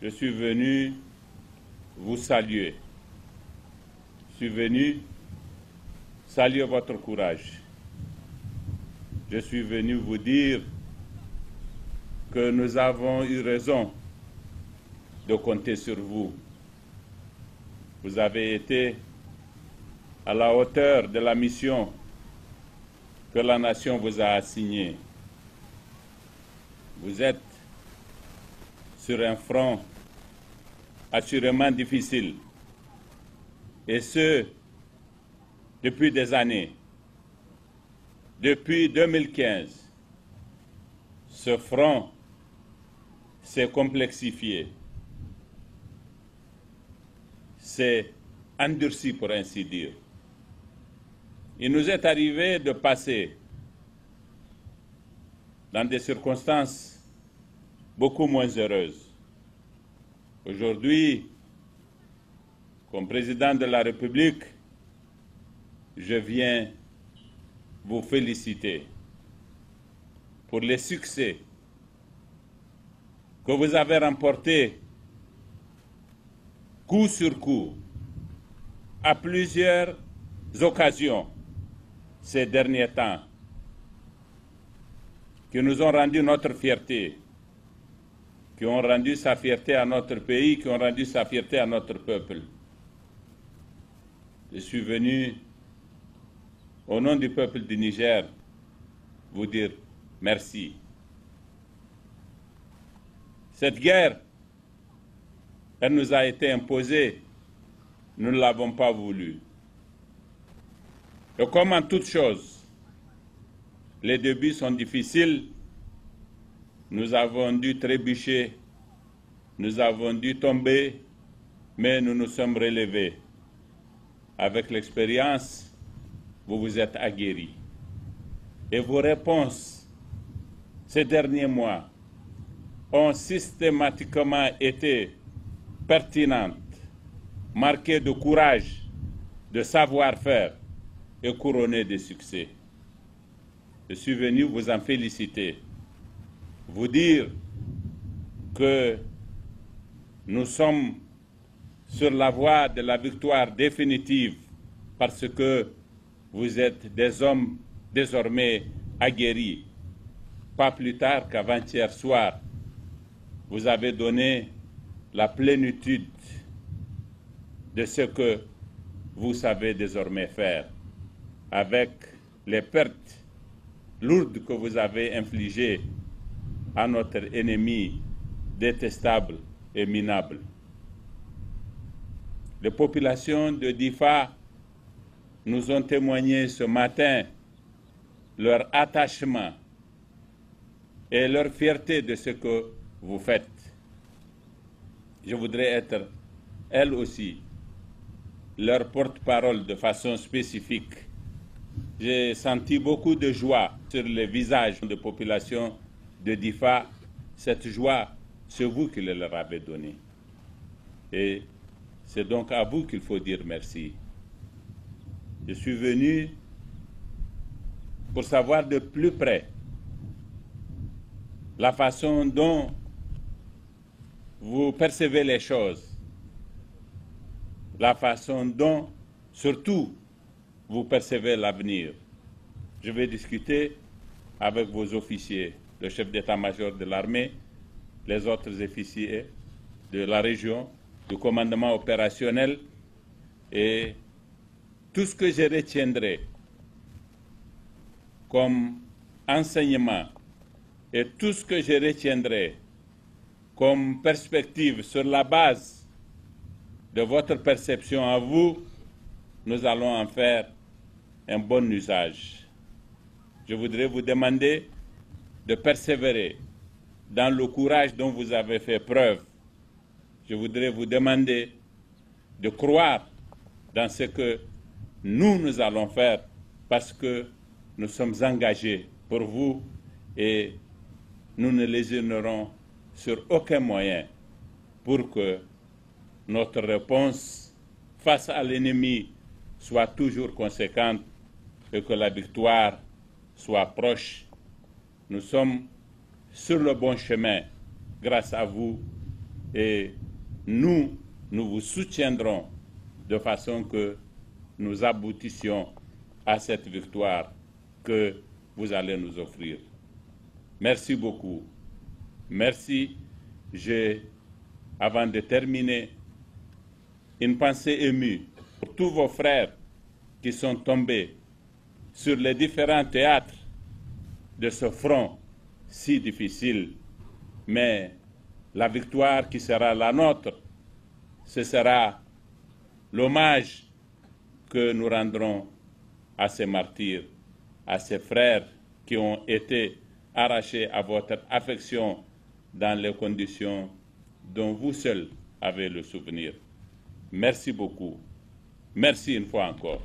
je suis venu vous saluer. Je suis venu saluer votre courage. Je suis venu vous dire que nous avons eu raison de compter sur vous. Vous avez été à la hauteur de la mission que la nation vous a assignée. Vous êtes sur un front assurément difficile, et ce, depuis des années. Depuis 2015, ce front s'est complexifié, s'est endurci pour ainsi dire. Il nous est arrivé de passer dans des circonstances beaucoup moins heureuses. Aujourd'hui, comme président de la République, je viens vous féliciter pour les succès que vous avez remportés coup sur coup à plusieurs occasions ces derniers temps, qui nous ont rendu notre fierté, qui ont rendu sa fierté à notre pays, qui ont rendu sa fierté à notre peuple. Je suis venu, au nom du peuple du Niger, vous dire merci. Cette guerre, elle nous a été imposée, nous ne l'avons pas voulu. Et comme en toute chose, les débuts sont difficiles, nous avons dû trébucher, nous avons dû tomber, mais nous nous sommes relevés. Avec l'expérience, vous vous êtes aguerris. Et vos réponses ces derniers mois ont systématiquement été pertinentes, marquées de courage, de savoir-faire et couronnées de succès. Je suis venu vous en féliciter, vous dire que nous sommes sur la voie de la victoire définitive parce que vous êtes des hommes désormais aguerris. Pas plus tard qu'avant-hier soir, vous avez donné la plénitude de ce que vous savez désormais faire, avec les pertes lourdes que vous avez infligées à notre ennemi détestable et minable. Les populations de Difa nous ont témoigné ce matin leur attachement et leur fierté de ce que vous faites. Je voudrais être, elle aussi, leur porte-parole de façon spécifique. J'ai senti beaucoup de joie sur les visages des populations de Difa. Cette joie, c'est vous qui le leur avez donnée. Et c'est donc à vous qu'il faut dire merci. Je suis venu pour savoir de plus près la façon dont vous percevez les choses, la façon dont, surtout, vous percevez l'avenir. Je vais discuter avec vos officiers, le chef d'état-major de l'armée, les autres officiers de la région, du commandement opérationnel, et tout ce que je retiendrai comme enseignement et tout ce que je retiendrai comme perspective sur la base de votre perception à vous, nous allons en faire un bon usage. Je voudrais vous demander de persévérer dans le courage dont vous avez fait preuve. Je voudrais vous demander de croire dans ce que nous allons faire parce que nous sommes engagés pour vous et nous ne lésinerons sur aucun moyen pour que notre réponse face à l'ennemi soit toujours conséquente et que la victoire soit proche. Nous sommes sur le bon chemin grâce à vous Et nous vous soutiendrons de façon que nous aboutissions à cette victoire que vous allez nous offrir. Merci beaucoup. Merci. J'ai, avant de terminer, une pensée émue pour tous vos frères qui sont tombés sur les différents théâtres de ce front si difficile. Mais la victoire qui sera la nôtre, ce sera l'hommage que nous rendrons à ces martyrs, à ces frères qui ont été arrachés à votre affection dans les conditions dont vous seuls avez le souvenir. Merci beaucoup. Merci une fois encore.